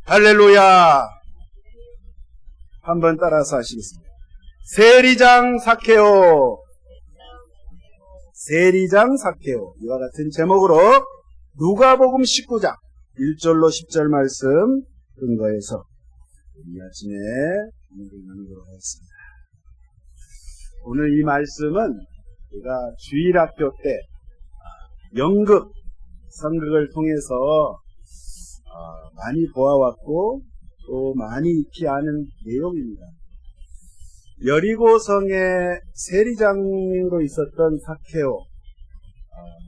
할렐루야. 한번 따라서 하시겠습니다. 세리장 삭개오. 세리장 삭개오. 이와 같은 제목으로 누가복음 19장 1절로 10절 말씀 근거해서 이 아침에 오늘을 나누도록 하겠습니다. 오늘 이 말씀은 제가 주일학교 때 연극, 성극을 통해서 많이 보아왔고 또 많이 익히 아는 내용입니다. 여리고성의 세리장으로 있었던 삭개오,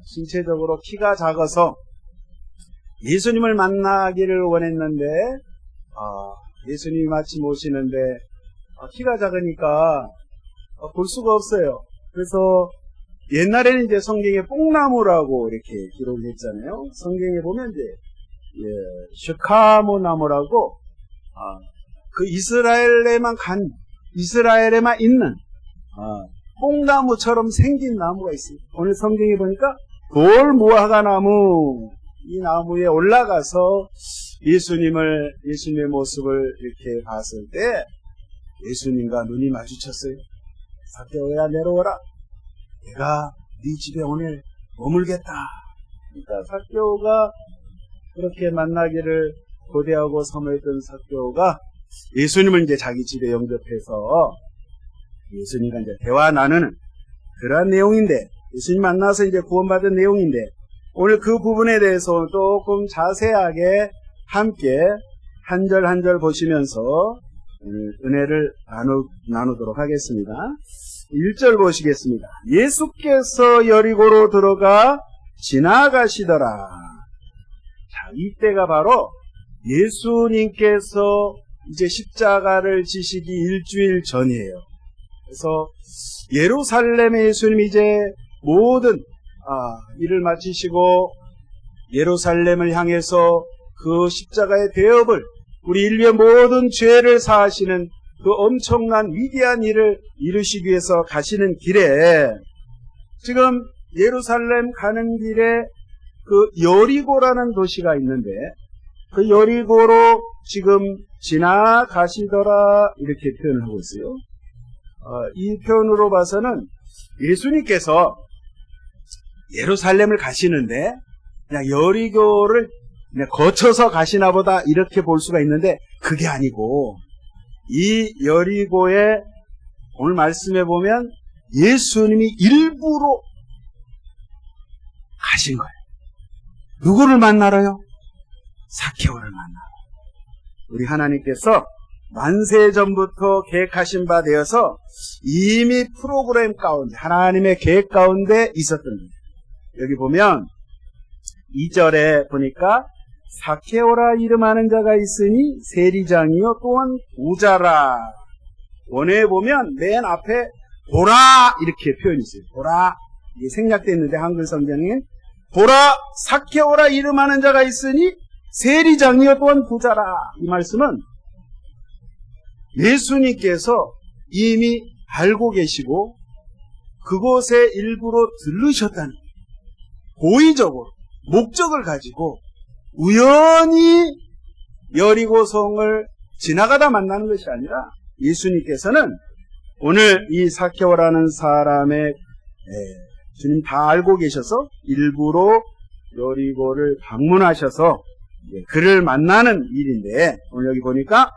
신체적으로 키가 작아서 예수님을 만나기를 원했는데 예수님이 마침 오시는데 키가 작으니까 볼 수가 없어요. 그래서 옛날에는 이제 성경에 뽕나무라고 이렇게 기록을 했잖아요. 성경에 보면 이제 슈카모 나무라고 그 이스라엘에만 있는 뽕나무처럼 생긴 나무가 있습니다. 오늘 성경에 보니까 돌무화과 나무, 이 나무에 올라가서 예수님의 모습을 이렇게 봤을 때 예수님과 눈이 마주쳤어요. 삭개오야, 내려오라. 내가 네 집에 오늘 머물겠다. 그러니까 삭개오가 그렇게 만나기를 고대하고 사모했던 삭개오가 예수님을 이제 자기 집에 영접해서 예수님과 이제 대화 나누는 그러한 내용인데, 예수님 만나서 이제 구원받은 내용인데, 오늘 그 부분에 대해서 조금 자세하게 함께 한 절 한 절 보시면서 오늘 은혜를 나누도록 하겠습니다. 1절 보시겠습니다. 예수께서 여리고로 들어가 지나가시더라. 자, 이때가 바로 예수님께서 이제 십자가를 지시기 일주일 전이에요. 그래서 예루살렘에 예수님이 이제 모든 일을 마치시고 예루살렘을 향해서 그 십자가의 대업을, 우리 인류의 모든 죄를 사하시는 그 엄청난 위대한 일을 이루시기 위해서 가시는 길에, 지금 예루살렘 가는 길에 그 여리고라는 도시가 있는데 그 여리고로 지금 지나가시더라 이렇게 표현을 하고 있어요. 이 표현으로 봐서는 예수님께서 예루살렘을 가시는데 그냥 여리고를 그냥 거쳐서 가시나 보다 이렇게 볼 수가 있는데, 그게 아니고 이 여리고에 오늘 말씀해 보면 예수님이 일부러 가신 거예요. 누구를 만나러요? 삭개오를 만나러. 우리 하나님께서 만세 전부터 계획하신 바 되어서 이미 프로그램 가운데, 하나님의 계획 가운데 있었던 거예요. 여기 보면 2절에 보니까 삭개오라 이름하는 자가 있으니 세리장이요 또한 부자라. 원어에 보면 맨 앞에 보라 이렇게 표현이 있어요. 보라. 이게 생략되어 있는데 한글 성경에 보라 삭개오라 이름하는 자가 있으니 세리장이요 또한 부자라. 이 말씀은 예수님께서 이미 알고 계시고 그곳에 일부러 들르셨다는, 고의적으로 목적을 가지고 우연히 여리고성을 지나가다 만나는 것이 아니라, 예수님께서는 오늘 이 삭개오라는 사람의 주님 다 알고 계셔서 일부러 여리고를 방문하셔서 그를 만나는 일인데, 오늘 여기 보니까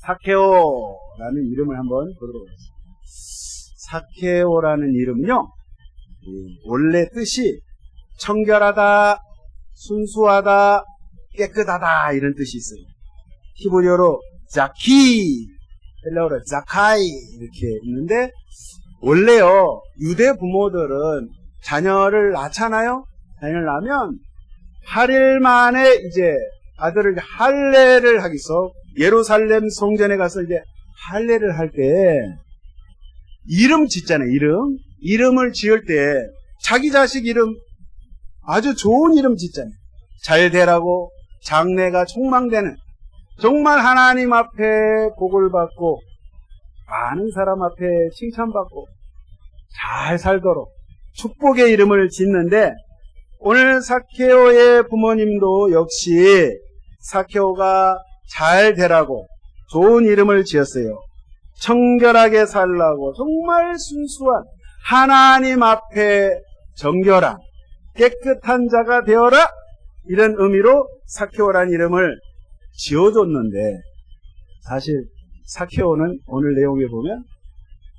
삭개오라는 이름을 한번 보도록 하겠습니다. 삭개오라는 이름은요, 원래 뜻이 청결하다, 순수하다, 깨끗하다 이런 뜻이 있어요. 히브리어로 자키, 헬라어로 자카이 이렇게 있는데, 원래요 유대 부모들은 자녀를 낳잖아요. 자녀를 낳으면 8일 만에 이제 아들을 할례를 하기 위해서 예루살렘 성전에 가서 이제 할례를 할 때 이름 짓잖아요. 이름을 지을 때 자기 자식 이름 아주 좋은 이름 짓잖아요. 잘 되라고, 장래가 촉망되는, 정말 하나님 앞에 복을 받고 많은 사람 앞에 칭찬받고 잘 살도록 축복의 이름을 짓는데, 오늘 삭개오의 부모님도 역시 사케오가 잘 되라고 좋은 이름을 지었어요. 청결하게 살라고 정말 순수한 하나님 앞에 정결한 깨끗한 자가 되어라, 이런 의미로 사케오라는 이름을 지어줬는데, 사실 사케오는 오늘 내용에 보면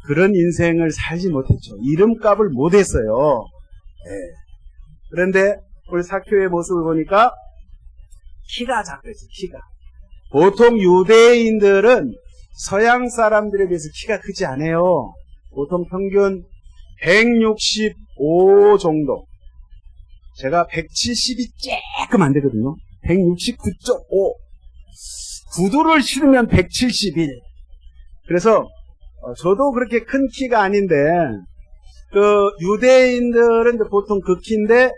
그런 인생을 살지 못했죠. 이름값을 못했어요. 네. 그런데 우리 사케오의 모습을 보니까 키가 작겠죠. 키가. 보통 유대인들은 서양 사람들에 비해서 키가 크지 않아요. 보통 평균 165 정도. 제가 170이 조금 안 되거든요. 169.5. 구두를 신으면 171. 그래서 저도 그렇게 큰 키가 아닌데, 유대인들은 보통 그 키인데,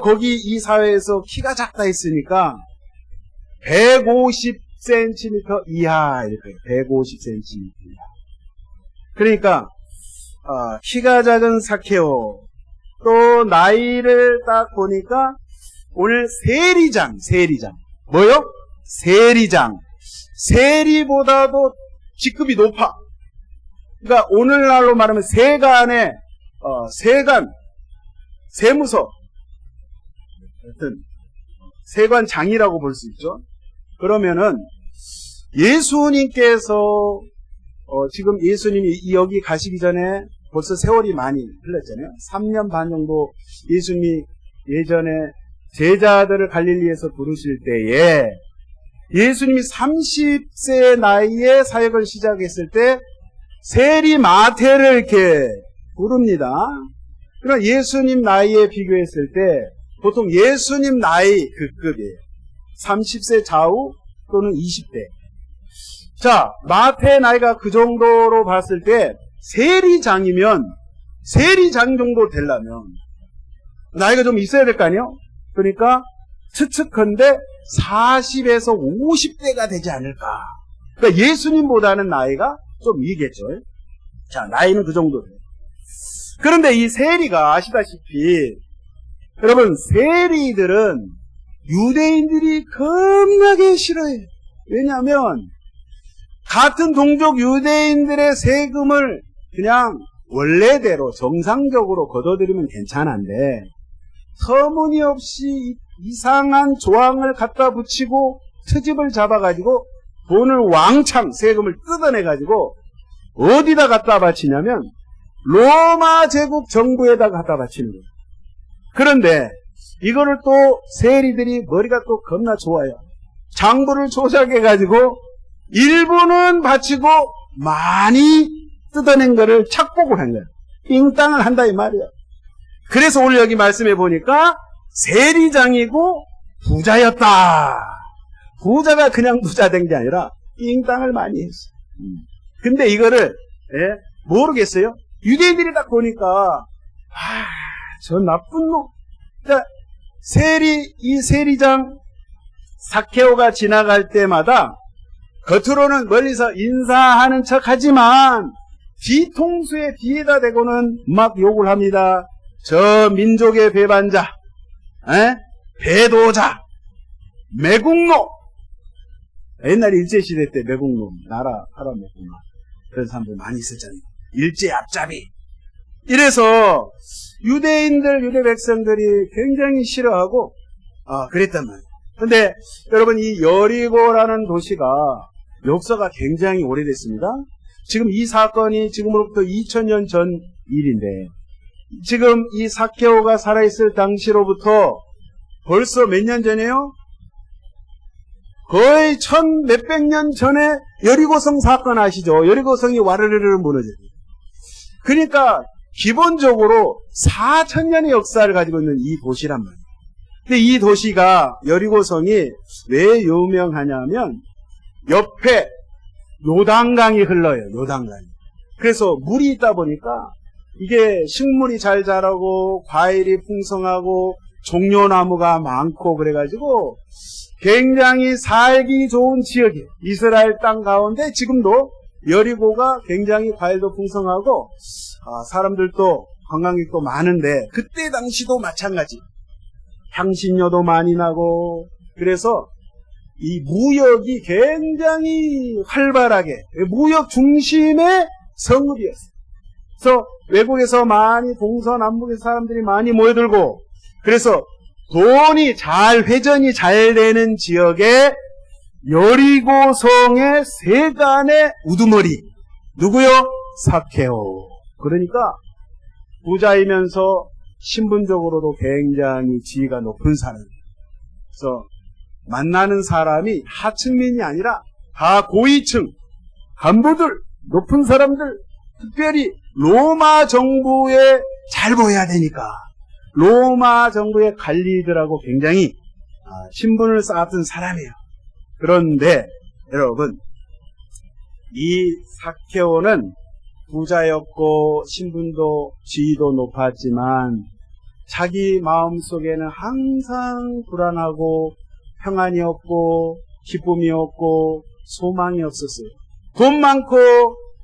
거기 이 사회에서 키가 작다 했으니까 150cm 이하 이렇게 150cm 이하. 그러니까 키가 작은 사케오, 또 나이를 딱 보니까 오늘 세리장 뭐요? 세리장. 세리보다도 직급이 높아. 그러니까 오늘날로 말하면 세간의 세간, 세무서, 하여튼 세관장이라고 볼 수 있죠. 그러면은 예수님께서 지금 예수님이 여기 가시기 전에 벌써 세월이 많이 흘렀잖아요. 3년 반 정도 예수님이 예전에 제자들을 갈릴리에서 부르실 때에 예수님이 30세 나이에 사역을 시작했을 때 세리 마태를 이렇게 부릅니다. 그러나 예수님 나이에 비교했을 때 보통 예수님 나이 그 급이에요. 30세 좌우 또는 20대. 자, 마태의 나이가 그 정도로 봤을 때 세리장 정도 되려면 나이가 좀 있어야 될 거 아니에요? 그러니까 추측컨대 40에서 50대가 되지 않을까. 그러니까 예수님보다는 나이가 좀 이겠죠. 자, 나이는 그 정도 돼요. 그런데 이 세리가 아시다시피 여러분, 세리들은 유대인들이 겁나게 싫어해요. 왜냐하면 같은 동족 유대인들의 세금을 그냥 원래대로 정상적으로 걷어들이면 괜찮은데 터무니없이 이상한 조항을 갖다 붙이고 트집을 잡아가지고 돈을 왕창 세금을 뜯어내가지고 어디다 갖다 바치냐면 로마 제국 정부에다 갖다 바치는 거예요. 그런데 이거를 또 세리들이 머리가 또 겁나 좋아요. 장부를 조작해가지고 일부는 바치고 많이 뜯어낸 거를 착복을 한 거예요. 삥땅을 한다 이 말이에요. 그래서 오늘 여기 말씀해 보니까 세리장이고 부자였다. 부자가 그냥 부자 된 게 아니라 삥땅을 많이 했어요. 근데 이거를 모르겠어요. 유대인들이 딱 보니까 저 나쁜 놈. 자, 이 세리장 사케오가 지나갈 때마다 겉으로는 멀리서 인사하는 척 하지만 뒤통수에 뒤에다 대고는 막 욕을 합니다. 저 민족의 배반자, 배도자, 매국노. 옛날에 일제시대 때 매국노, 나라 팔아먹구나. 그런 사람들 많이 있었잖아요. 일제 앞잡이. 이래서 유대 백성들이 굉장히 싫어하고, 그랬단 말이에요. 근데 여러분, 이 여리고라는 도시가 역사가 굉장히 오래됐습니다. 지금 이 사건이 지금으로부터 2000년 전 일인데, 지금 이 사케오가 살아있을 당시로부터 벌써 몇 년 전이에요? 거의 1000몇백 년 전에 여리고성 사건 아시죠? 여리고성이 와르르르 무너져요. 그러니까 기본적으로 4000년의 역사를 가지고 있는 이 도시란 말이에요. 근데 이 도시가, 여리고성이 왜 유명하냐면 옆에 요단강이 흘러요. 요단강이. 그래서 물이 있다 보니까 이게 식물이 잘 자라고 과일이 풍성하고 종려나무가 많고 그래가지고 굉장히 살기 좋은 지역이에요. 이스라엘 땅 가운데 지금도 여리고가 굉장히 과일도 풍성하고 사람들도 관광객도 많은데 그때 당시도 마찬가지. 향신료도 많이 나고 그래서 이 무역이 굉장히 활발하게 무역 중심의 성읍이었어요. 그래서 외국에서 많이 동서남북의 사람들이 많이 모여들고 그래서 돈이 잘 회전이 잘 되는 지역에 여리고성의 세간의 우두머리 누구요? 삭개오. 그러니까 부자이면서 신분적으로도 굉장히 지위가 높은 사람. 그래서 만나는 사람이 하층민이 아니라 다 고위층, 간부들, 높은 사람들, 특별히 로마 정부에 잘 보여야 되니까 로마 정부의 관리들하고 굉장히 신분을 쌓았던 사람이에요. 그런데 여러분, 이 삭개오는 부자였고 신분도 지위도 높았지만 자기 마음속에는 항상 불안하고 평안이 없고 기쁨이 없고 소망이 없었어요. 돈 많고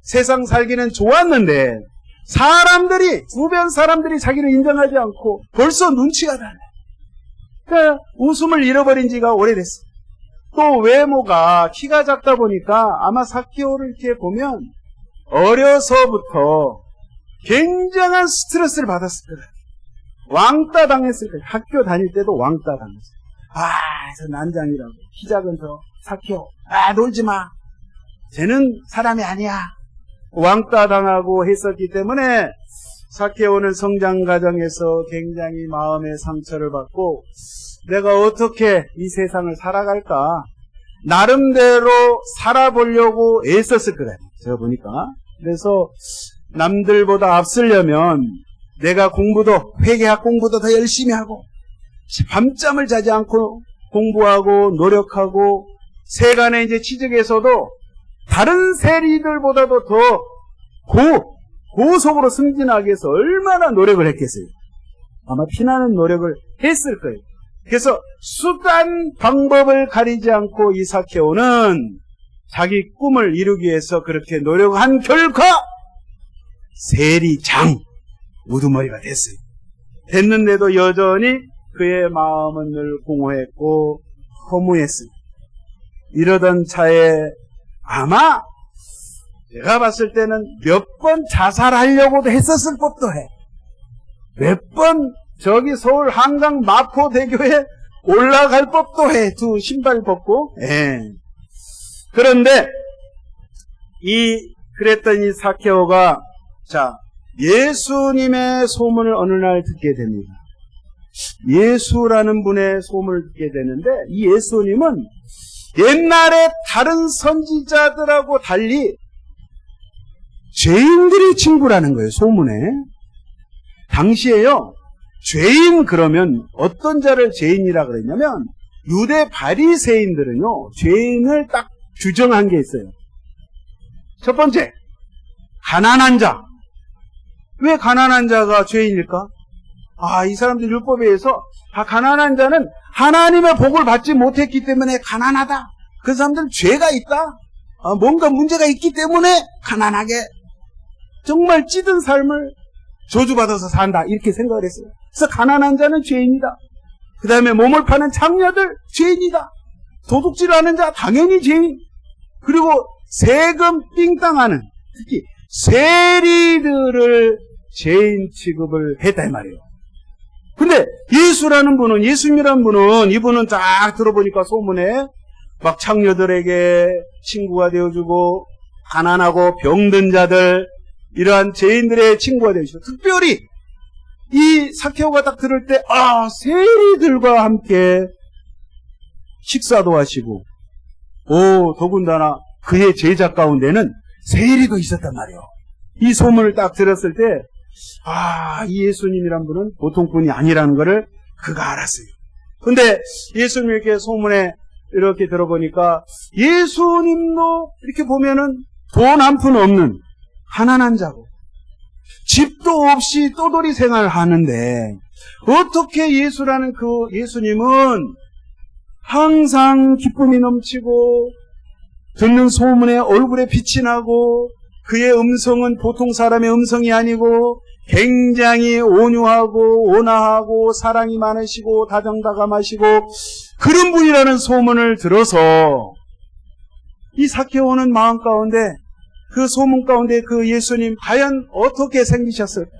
세상 살기는 좋았는데 사람들이 주변 사람들이 자기를 인정하지 않고 벌써 눈치가 달라요. 그러니까 웃음을 잃어버린 지가 오래됐어요. 또 외모가 키가 작다 보니까 아마 삭개오를 이렇게 보면 어려서부터 굉장한 스트레스를 받았을 거예요. 왕따 당했을 거예요. 학교 다닐 때도 왕따 당했어요. 저 난장이라고. 키 작은 저 삭개오. 놀지 마. 쟤는 사람이 아니야. 왕따 당하고 했었기 때문에 삭개오는 성장 과정에서 굉장히 마음의 상처를 받고 내가 어떻게 이 세상을 살아갈까? 나름대로 살아보려고 애썼을 거예요. 제가 보니까. 그래서 남들보다 앞서려면 내가 회계학 공부도 더 열심히 하고 밤잠을 자지 않고 공부하고 노력하고 세간의 이제 취직에서도 다른 세리들보다도 더 고속으로 승진하기 위해서 얼마나 노력을 했겠어요. 아마 피나는 노력을 했을 거예요. 그래서 수단 방법을 가리지 않고 이 삭개오는 자기 꿈을 이루기 위해서 그렇게 노력한 결과 세리장 우두머리가 됐어요. 됐는데도 여전히 그의 마음은 늘 공허했고 허무했어요. 이러던 차에 아마 제가 봤을 때는 몇 번 자살하려고도 했었을 법도 해. 몇 번 저기 서울 한강 마포대교에 올라갈 법도 해. 두 신발 벗고. 그런데 그랬던 이 삭개오가 예수님의 소문을 어느 날 듣게 됩니다. 예수라는 분의 소문을 듣게 되는데 이 예수님은 옛날에 다른 선지자들하고 달리 죄인들의 친구라는 거예요. 소문에. 당시에요. 죄인 그러면 어떤 자를 죄인이라 그랬냐면 유대 바리새인들은요. 죄인을 딱 규정한 게 있어요. 첫 번째, 가난한 자. 왜 가난한 자가 죄인일까? 이 사람들 율법에 의해서 가난한 자는 하나님의 복을 받지 못했기 때문에 가난하다. 그 사람들은 죄가 있다. 뭔가 문제가 있기 때문에 가난하게 정말 찌든 삶을 저주받아서 산다. 이렇게 생각을 했어요. 그래서 가난한 자는 죄인이다. 그 다음에 몸을 파는 창녀들 죄인이다. 도둑질하는 자 당연히 죄인. 그리고 세금 삥땅하는 특히 세리들을 죄인 취급을 했다 이 말이에요. 근데 예수님이라는 분은 이분은 딱 들어보니까 소문에 막 창녀들에게 친구가 되어주고 가난하고 병든 자들 이러한 죄인들의 친구가 되어주고 특별히 이 삭개오가 딱 들을 때 세리들과 함께 식사도 하시고 더군다나 그의 제자 가운데는 세리도 있었단 말이에요. 이 소문을 딱 들었을 때 이 예수님이란 분은 보통 분이 아니라는 것을 그가 알았어요. 근데 예수님 이렇게 소문에 이렇게 들어보니까 예수님도 이렇게 보면은 돈 한 푼 없는 가난한 자고 집도 없이 떠돌이 생활을 하는데 어떻게 예수라는 그 예수님은 항상 기쁨이 넘치고 듣는 소문에 얼굴에 빛이 나고 그의 음성은 보통 사람의 음성이 아니고 굉장히 온유하고 온화하고 사랑이 많으시고 다정다감하시고 그런 분이라는 소문을 들어서 이 사케오는 마음 가운데 그 소문 가운데 그 예수님 과연 어떻게 생기셨을까?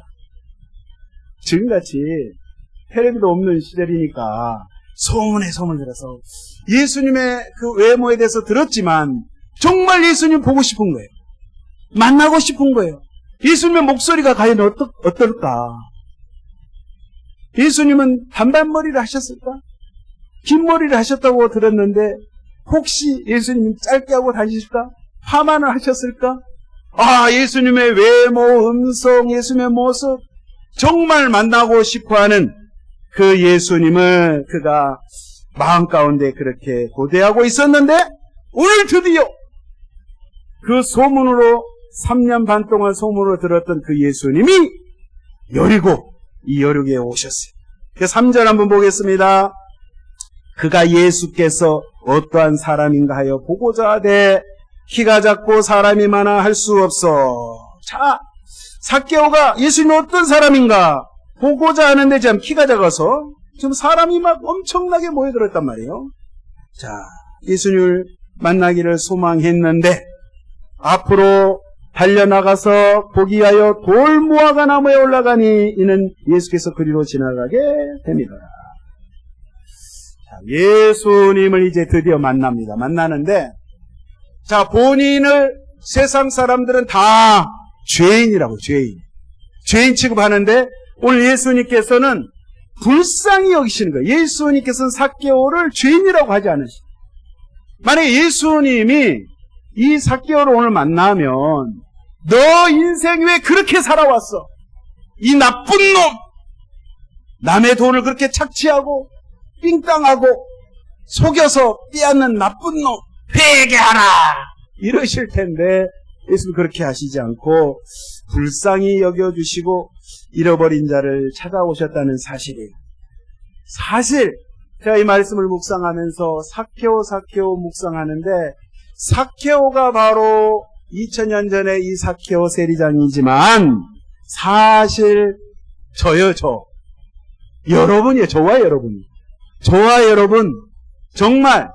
지금같이 텔레비도 없는 시절이니까 소문에 소문을 들어서 예수님의 그 외모에 대해서 들었지만 정말 예수님 보고 싶은 거예요. 만나고 싶은 거예요. 예수님의 목소리가 과연 어떨까? 예수님은 단발머리를 하셨을까? 긴 머리를 하셨다고 들었는데 혹시 예수님이 짧게 하고 다니실까? 파마를 하셨을까? 아, 예수님의 외모, 음성, 예수님의 모습 정말 만나고 싶어하는 그 예수님을 그가 마음 가운데 그렇게 고대하고 있었는데 오늘 드디어 그 소문으로 3년 반 동안 소문으로 들었던 그 예수님이 여리고 이 여리고에 오셨어요. 3절 한번 보겠습니다. 그가 예수께서 어떠한 사람인가 하여 보고자 하되 키가 작고 사람이 많아 할 수 없어. 자, 삭개오가 예수님이 어떤 사람인가 보고자 하는데 지금 키가 작아서 지금 사람이 막 엄청나게 모여들었단 말이에요. 자, 예수님을 만나기를 소망했는데 앞으로 달려나가서 보기 위하여 돌무화과 나무에 올라가니 이는 예수께서 그리로 지나가게 됩니다. 자, 예수님을 이제 드디어 만납니다. 만나는데 자, 본인을 세상 사람들은 다 죄인이라고, 죄인 취급하는데 오늘 예수님께서는 불쌍히 여기시는 거예요. 예수님께서는 삭개오를 죄인이라고 하지 않으시죠. 만약에 예수님이 이 삭개오를 오늘 만나면 너 인생 왜 그렇게 살아왔어? 이 나쁜 놈! 남의 돈을 그렇게 착취하고 삥땅하고 속여서 빼앗는 나쁜 놈! 회개하라! 이러실 텐데 예수는 그렇게 하시지 않고 불쌍히 여겨주시고 잃어버린 자를 찾아오셨다는 사실이에요. 사실 제가 이 말씀을 묵상하면서 삭개오 묵상하는데 삭개오가 바로 2000년 전에 이 삭개오 세리장이지만 사실 저요, 여러분이에요. 저와 여러분 정말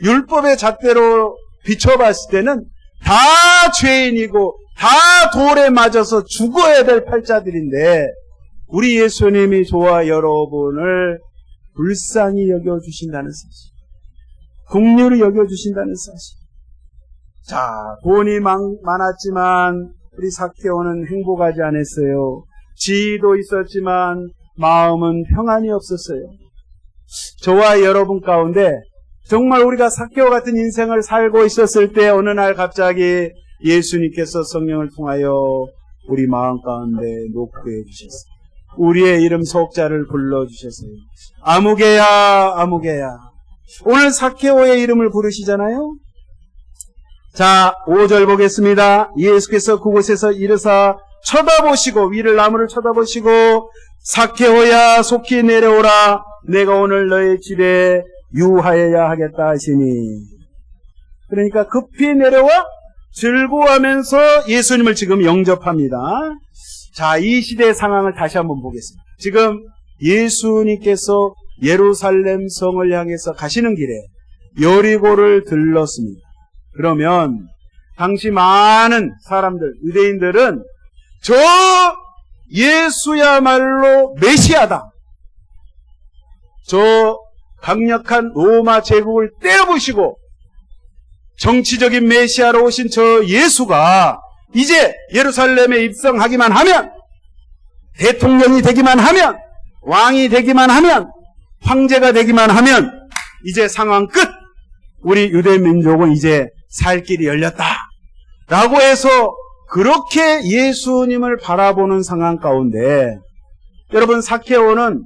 율법의 잣대로 비춰봤을 때는 다 죄인이고 다 돌에 맞아서 죽어야 될 팔자들인데 우리 예수님이 저와 여러분을 불쌍히 여겨주신다는 사실, 긍휼히 여겨주신다는 사실. 자, 돈이 많았지만 우리 삭개오는 행복하지 않았어요. 지위도 있었지만 마음은 평안이 없었어요. 저와 여러분 가운데 정말 우리가 삭개오 같은 인생을 살고 있었을 때 어느 날 갑자기 예수님께서 성령을 통하여 우리 마음 가운데 녹두해 주셨어요. 우리의 이름 속자를 불러주셨어요. 아무개야. 오늘 삭개오의 이름을 부르시잖아요. 자, 5절 보겠습니다. 예수께서 그곳에서 이르사 쳐다보시고 위를 나무를 쳐다보시고 삭개오야 속히 내려오라. 내가 오늘 너의 집에 유하여야 하겠다 하시니. 그러니까 급히 내려와 즐거워하면서 예수님을 지금 영접합니다. 자, 이 시대의 상황을 다시 한번 보겠습니다. 지금 예수님께서 예루살렘 성을 향해서 가시는 길에 여리고를 들렀습니다. 그러면 당시 많은 사람들, 유대인들은 저 예수야말로 메시아다. 저 강력한 로마 제국을 때려부시고 정치적인 메시아로 오신 저 예수가 이제 예루살렘에 입성하기만 하면, 대통령이 되기만 하면, 왕이 되기만 하면, 황제가 되기만 하면 이제 상황 끝! 우리 유대민족은 이제 살 길이 열렸다 라고 해서 그렇게 예수님을 바라보는 상황 가운데 여러분, 삭개오는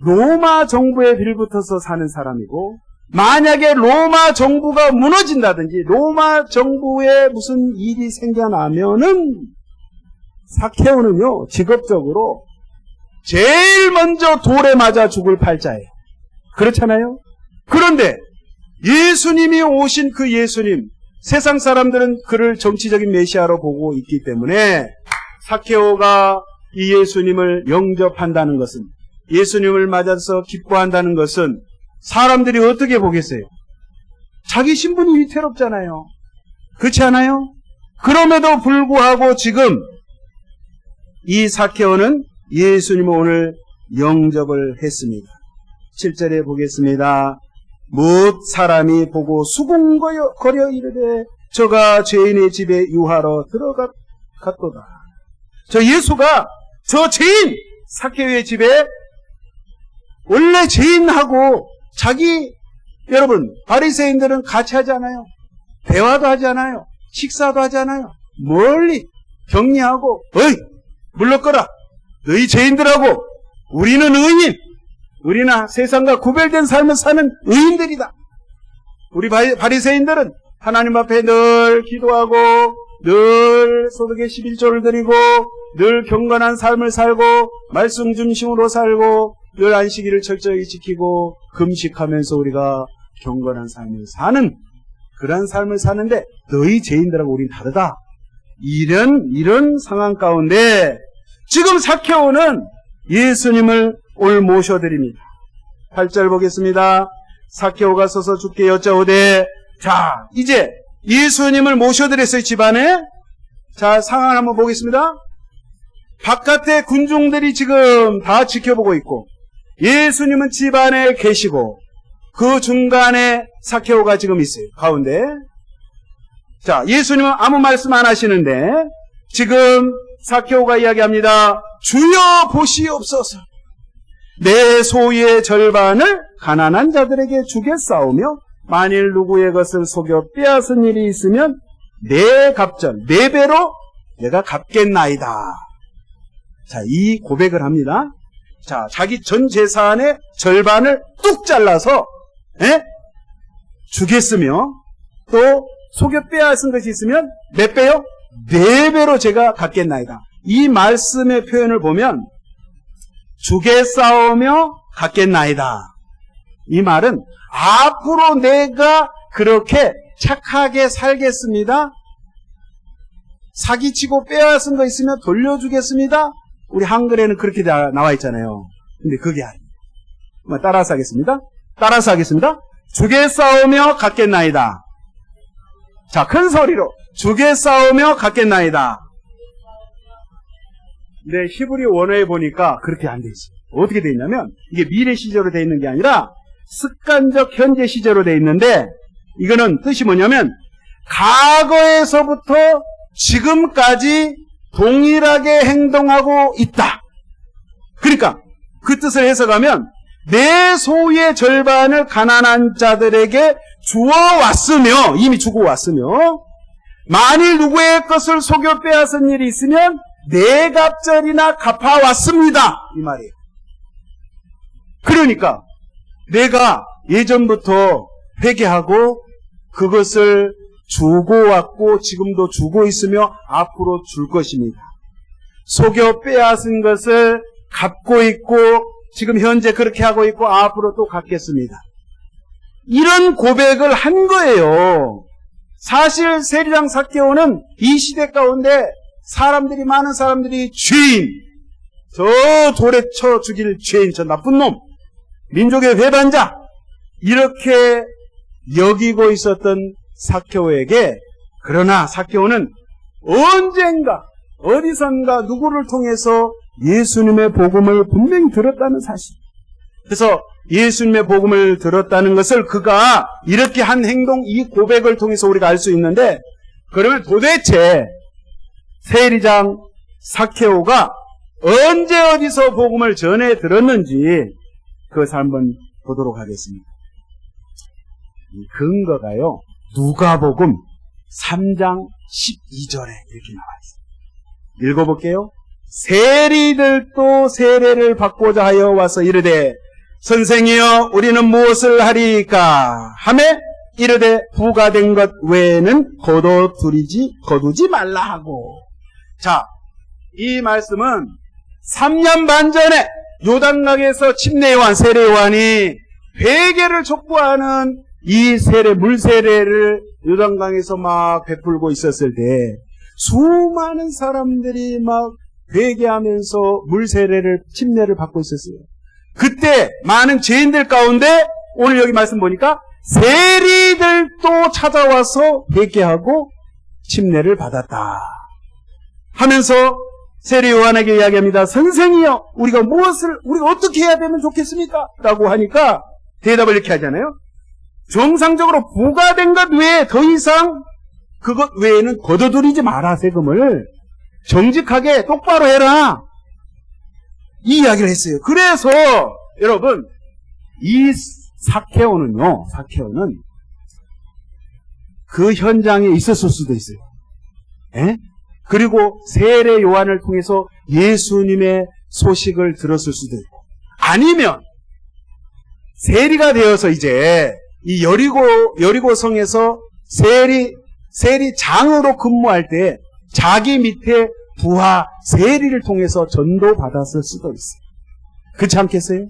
로마 정부에 빌붙어서 사는 사람이고 만약에 로마 정부가 무너진다든지 로마 정부에 무슨 일이 생겨나면은 삭개오는요 직업적으로 제일 먼저 돌에 맞아 죽을 팔자예요. 그렇잖아요? 그런데 예수님이 오신 그 예수님, 세상 사람들은 그를 정치적인 메시아로 보고 있기 때문에 삭개오가 이 예수님을 영접한다는 것은, 예수님을 맞아서 기뻐한다는 것은 사람들이 어떻게 보겠어요? 자기 신분이 위태롭잖아요. 그렇지 않아요? 그럼에도 불구하고 지금 이 사케오는 예수님을 오늘 영접을 했습니다. 7절에 보겠습니다. 뭇 사람이 보고 수군거려 이르되 저가 죄인의 집에 유하러 들어갔도다. 저 예수가 저 죄인 사케오의 집에 원래 죄인하고 여러분 바리새인들은 같이 하지 않아요. 대화도 하지 않아요. 식사도 하지 않아요. 멀리 격리하고 어이 물러거라. 너희 죄인들하고 우리는 의인. 우리는 세상과 구별된 삶을 사는 의인들이다. 우리 바리새인들은 하나님 앞에 늘 기도하고 늘 소득의 11조를 드리고 늘 경건한 삶을 살고 말씀 중심으로 살고 늘 안식일을 철저히 지키고 금식하면서 우리가 경건한 삶을 사는 그런 삶을 사는데 너희 죄인들하고 우린 다르다. 이런 상황 가운데 지금 사케오는 예수님을 오늘 모셔드립니다. 8절 보겠습니다. 사케오가 서서 주께 여짜오되 자 이제 예수님을 모셔드렸어요. 집안에. 자 상황 한번 보겠습니다. 바깥에 군중들이 지금 다 지켜보고 있고 예수님은 집안에 계시고 그 중간에 사케오가 지금 있어요. 가운데. 자 예수님은 아무 말씀 안 하시는데 지금 사케오가 이야기합니다. 주여 보시옵소서. 내 소유의 절반을 가난한 자들에게 주겠사오며 만일 누구의 것을 속여 빼앗은 일이 있으면 내 갑절 4배로 내가 갚겠나이다. 자, 이 고백을 합니다. 자, 자기 전 재산의 절반을 뚝 잘라서 주겠으며 또 속여 빼앗은 것이 있으면 몇 배요? 4배로 제가 갚겠나이다. 이 말씀의 표현을 보면 주겠사오며 갚겠나이다. 이 말은 앞으로 내가 그렇게 착하게 살겠습니다. 사기치고 빼앗은 거 있으면 돌려주겠습니다. 우리 한글에는 그렇게 나와 있잖아요. 근데 그게 아니에요. 따라서 하겠습니다. 주겠사오며 갚겠나이다. 자, 큰 소리로 주겠사오며 갚겠나이다. 근데 히브리 원어에 보니까 그렇게 안 돼 있어요. 어떻게 돼 있냐면 이게 미래 시제로 돼 있는 게 아니라 습관적 현재 시제로 돼 있는데 이거는 뜻이 뭐냐면 과거에서부터 지금까지 동일하게 행동하고 있다. 그러니까 그 뜻을 해석하면 내 소유의 절반을 가난한 자들에게 주어왔으며 이미 주고 왔으며 만일 누구의 것을 속여 빼앗은 일이 있으면 네 갑절이나 갚아왔습니다. 이 말이에요. 그러니까 내가 예전부터 회개하고 그것을 주고 왔고 지금도 주고 있으며 앞으로 줄 것입니다. 속여 빼앗은 것을 갚고 있고 지금 현재 그렇게 하고 있고 앞으로 또 갚겠습니다. 이런 고백을 한 거예요. 사실 세리랑 사케오는 이 시대 가운데 많은 사람들이 죄인, 저 돌에 쳐 죽일 죄인, 저 나쁜 놈, 민족의 배반자 이렇게 여기고 있었던 사케오에게 그러나 사케오는 언젠가 어디선가 누구를 통해서 예수님의 복음을 분명히 들었다는 사실. 그래서 예수님의 복음을 들었다는 것을 그가 이렇게 한 행동, 이 고백을 통해서 우리가 알 수 있는데 그러면 도대체 세리장 사케오가 언제 어디서 복음을 전해 들었는지 그것을 한번 보도록 하겠습니다. 이 근거가요. 누가복음 3장 12절에 이렇게 나와 있습니다. 읽어볼게요. 세리들도 세례를 받고자 하여 와서 이르되 선생이여 우리는 무엇을 하리까 하매 이르되 부가된 것 외에는 거두지 말라 하고. 자, 이 말씀은 3년 반 전에 요단강에서 침례요한 세례요한이 회개를 촉구하는 이 물세례를 요단강에서 막 베풀고 있었을 때 수많은 사람들이 막 회개하면서 물세례를 침례를 받고 있었어요. 그때 많은 죄인들 가운데 오늘 여기 말씀 보니까 세리들도 찾아와서 회개하고 침례를 받았다 하면서 세리 요한에게 이야기합니다. 선생이여, 우리가 어떻게 해야 되면 좋겠습니까? 라고 하니까 대답을 이렇게 하잖아요. 정상적으로 부과된 것 외에 더 이상 그것 외에는 거둬들이지 마라. 세금을 정직하게 똑바로 해라, 이 이야기를 했어요. 그래서 여러분, 이 사케오는 그 현장에 있었을 수도 있어요. 에? 그리고 세례 요한을 통해서 예수님의 소식을 들었을 수도 있고, 아니면 세리가 되어서 이제 이 여리고성에서 세리장으로 근무할 때 자기 밑에 부하 세리를 통해서 전도 받았을 수도 있어요. 그렇지 않겠어요?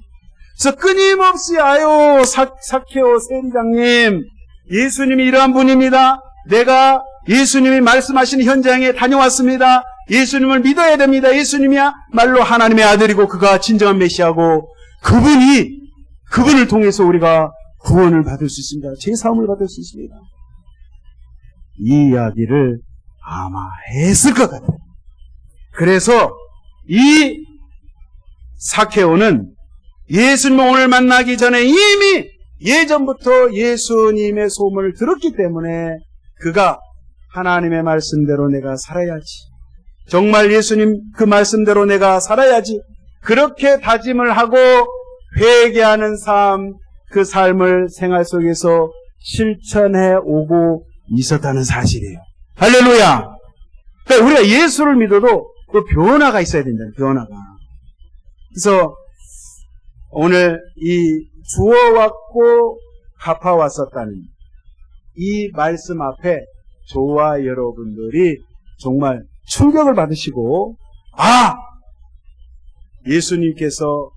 그래서 끊임없이 아유 사케오 세리장님, 예수님이 이러한 분입니다. 내가 예수님이 말씀하신 현장에 다녀왔습니다. 예수님을 믿어야 됩니다. 예수님이야말로 하나님의 아들이고 그가 진정한 메시아고 그분을 통해서 우리가 구원을 받을 수 있습니다. 제사함을 받을 수 있습니다. 이 이야기를 아마 했을 것 같아요. 그래서 이 사케오는 예수님을 오늘 만나기 전에 이미 예전부터 예수님의 소문을 들었기 때문에 그가 하나님의 말씀대로 내가 살아야지, 정말 예수님 그 말씀대로 내가 살아야지, 그렇게 다짐을 하고 회개하는 삶, 그 삶을 생활 속에서 실천해 오고 있었다는 사실이에요. 할렐루야! 그러니까 우리가 예수를 믿어도 그 변화가 있어야 된다. 변화가. 그래서 오늘 이 주어왔고 갚아왔었다는 이 말씀 앞에 저와 여러분들이 정말 충격을 받으시고, 예수님께서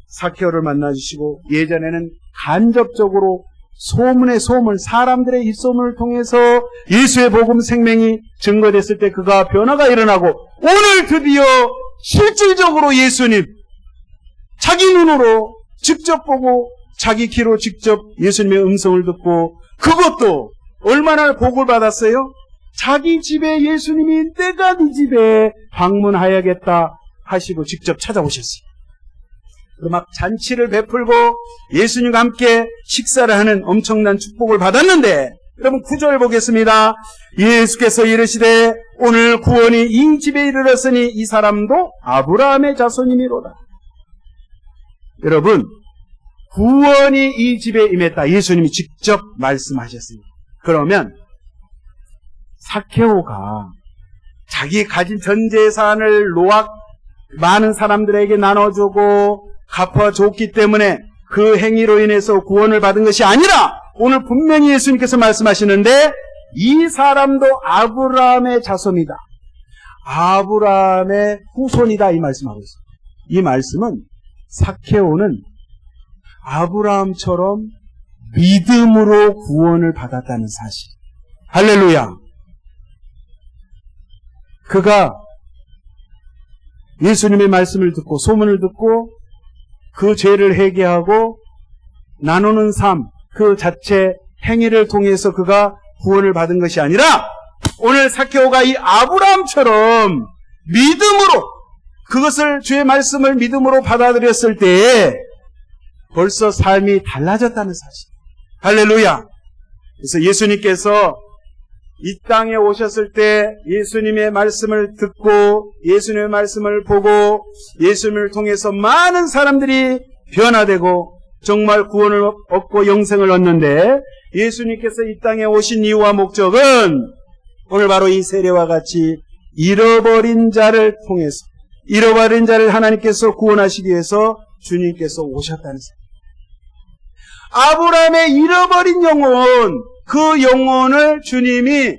사케오를 만나주시고 예전에는 간접적으로 소문의 소문, 사람들의 입소문을 통해서 예수의 복음 생명이 증거됐을 때 그가 변화가 일어나고, 오늘 드디어 실질적으로 예수님 자기 눈으로 직접 보고 자기 귀로 직접 예수님의 음성을 듣고, 그것도 얼마나 복을 받았어요? 자기 집에 예수님이 내가 네 집에 방문하여야겠다 하시고 직접 찾아오셨어요. 그리고 막 잔치를 베풀고 예수님과 함께 식사를 하는 엄청난 축복을 받았는데, 여러분 9절 보겠습니다. 예수께서 이르시되 오늘 구원이 이 집에 이르렀으니 이 사람도 아브라함의 자손이미로다. 여러분, 구원이 이 집에 임했다. 예수님이 직접 말씀하셨습니다. 그러면 사케오가 자기 가진 전 재산을 많은 사람들에게 나눠주고 갚아줬기 때문에 그 행위로 인해서 구원을 받은 것이 아니라, 오늘 분명히 예수님께서 말씀하시는데 이 사람도 아브라함의 자손이다, 아브라함의 후손이다, 이 말씀하고 있습니다. 이 말씀은 사케오는 아브라함처럼 믿음으로 구원을 받았다는 사실. 할렐루야! 그가 예수님의 말씀을 듣고 소문을 듣고 그 죄를 회개하고 나누는 삶, 그 자체 행위를 통해서 그가 구원을 받은 것이 아니라, 오늘 사케오가 이 아브라함처럼 믿음으로 그것을, 주의 말씀을 믿음으로 받아들였을 때에 벌써 삶이 달라졌다는 사실. 할렐루야! 그래서 예수님께서 이 땅에 오셨을 때 예수님의 말씀을 듣고 예수님의 말씀을 보고 예수님을 통해서 많은 사람들이 변화되고 정말 구원을 얻고 영생을 얻는데, 예수님께서 이 땅에 오신 이유와 목적은 오늘 바로 이 세례와 같이 잃어버린 자를 통해서, 잃어버린 자를 하나님께서 구원하시기 위해서 주님께서 오셨다는 사실. 아브라함의 잃어버린 영혼, 그 영혼을 주님이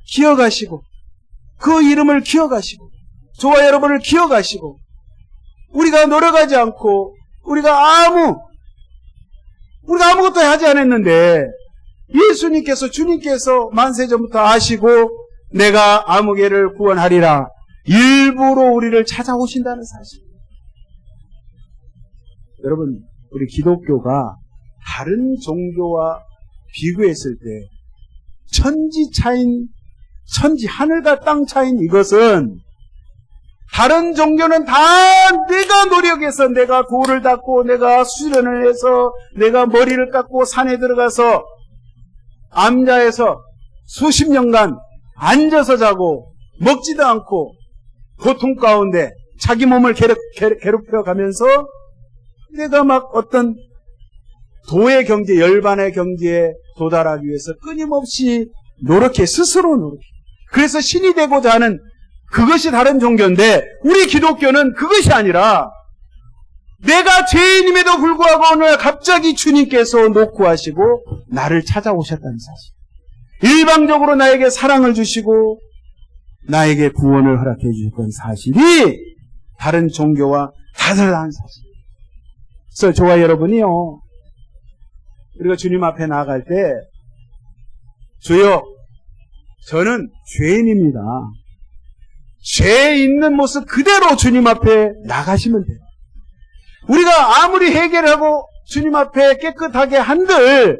기억하시고 그 이름을 기억하시고 저와 여러분을 기억하시고, 우리가 노력하지 않고 우리가 아무것도 하지 않았는데 예수님께서, 주님께서 만세전부터 아시고 내가 아무개를 구원하리라 일부러 우리를 찾아오신다는 사실. 여러분, 우리 기독교가 다른 종교와 비교했을 때 천지 차인, 천지 하늘과 땅 차인 이것은, 다른 종교는 다 내가 노력해서, 내가 돌을 닦고, 내가 수련을 해서, 내가 머리를 깎고 산에 들어가서 암자에서 수십 년간 앉아서 자고 먹지도 않고 고통 가운데 자기 몸을 괴롭혀 가면서 내가 막 어떤 도의 경제, 열반의 경지에 도달하기 위해서 끊임없이 노력해, 스스로 노력해. 그래서 신이 되고자 하는 그것이 다른 종교인데, 우리 기독교는 그것이 아니라 내가 죄인임에도 불구하고 오늘 갑자기 주님께서 녹구하시고 나를 찾아오셨다는 사실, 일방적으로 나에게 사랑을 주시고 나에게 구원을 허락해 주셨던 사실이 다른 종교와 다르다는 사실. 그래서 저와 여러분이요, 우리가 주님 앞에 나아갈 때, 주여, 저는 죄인입니다. 죄 있는 모습 그대로 주님 앞에 나가시면 돼요. 우리가 아무리 해결하고 주님 앞에 깨끗하게 한들,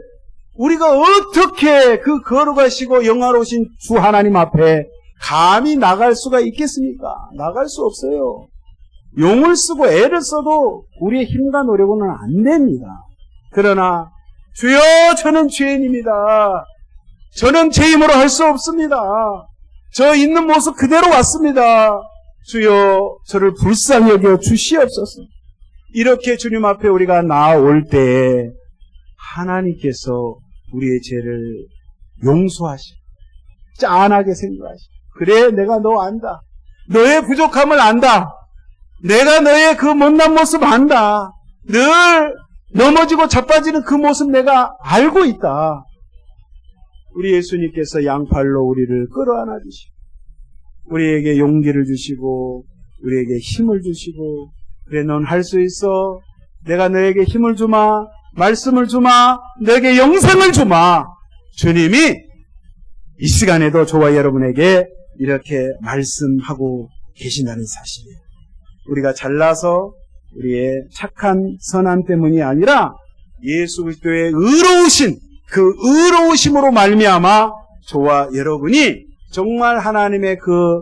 우리가 어떻게 그 거룩하시고 영화로우신 주 하나님 앞에 감히 나갈 수가 있겠습니까? 나갈 수 없어요. 용을 쓰고 애를 써도 우리의 힘과 노력은 안 됩니다. 그러나 주여, 저는 죄인입니다. 저는 제 힘으로 할 수 없습니다. 저 있는 모습 그대로 왔습니다. 주여, 저를 불쌍히 여겨 주시옵소서. 이렇게 주님 앞에 우리가 나올 때 하나님께서 우리의 죄를 용서하시고 짠하게 생각하시고, 그래, 내가 너 안다. 너의 부족함을 안다. 내가 너의 그 못난 모습 안다. 늘 넘어지고 자빠지는 그 모습 내가 알고 있다. 우리 예수님께서 양팔로 우리를 끌어안아 주시고, 우리에게 용기를 주시고, 우리에게 힘을 주시고, 그래, 넌 할 수 있어. 내가 너에게 힘을 주마. 말씀을 주마. 너에게 영생을 주마. 주님이 이 시간에도 저와 여러분에게 이렇게 말씀하고 계신다는 사실이에요. 우리가 잘나서 우리의 착한 선함 때문이 아니라 예수 그리스도의 의로우신 그 의로우심으로 말미암아 저와 여러분이 정말 하나님의 그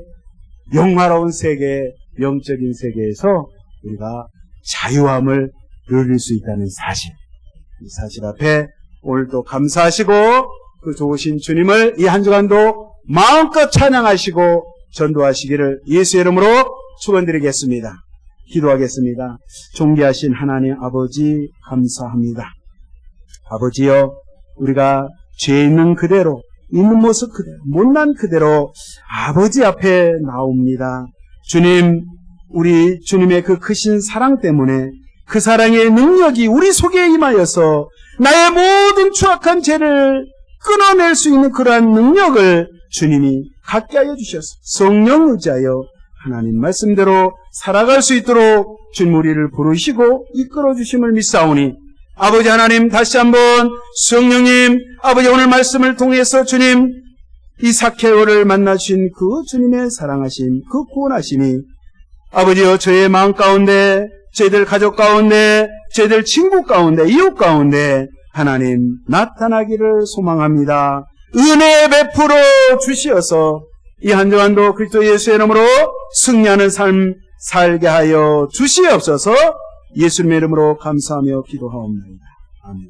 영화로운 세계, 영적인 세계에서 우리가 자유함을 누릴 수 있다는 사실, 이 사실 앞에 오늘도 감사하시고 그 좋으신 주님을 이 한 주간도 마음껏 찬양하시고 전도하시기를 예수의 이름으로 축원드리겠습니다. 기도하겠습니다. 존귀하신 하나님 아버지, 감사합니다. 아버지여, 우리가 죄 있는 그대로, 있는 모습 그대로, 못난 그대로 아버지 앞에 나옵니다. 주님, 우리 주님의 그 크신 사랑 때문에 그 사랑의 능력이 우리 속에 임하여서 나의 모든 추악한 죄를 끊어낼 수 있는 그러한 능력을 주님이 갖게 하여 주셔서 성령 의지하여 하나님 말씀대로 살아갈 수 있도록 주님 우리를 부르시고 이끌어 주심을 믿사오니, 아버지 하나님, 다시 한번 성령님, 아버지 오늘 말씀을 통해서 주님 이 삭개오를 만나주신 그 주님의 사랑하심, 그 구원하심이 아버지여 저의 마음 가운데, 저희들 가족 가운데, 저희들 친구 가운데, 이웃 가운데 하나님 나타나기를 소망합니다. 은혜 베풀어 주시어서 이 한 주간도 그리스도 예수의 이름으로 승리하는 삶 살게 하여 주시옵소서. 예수님의 이름으로 감사하며 기도하옵나이다. 아멘.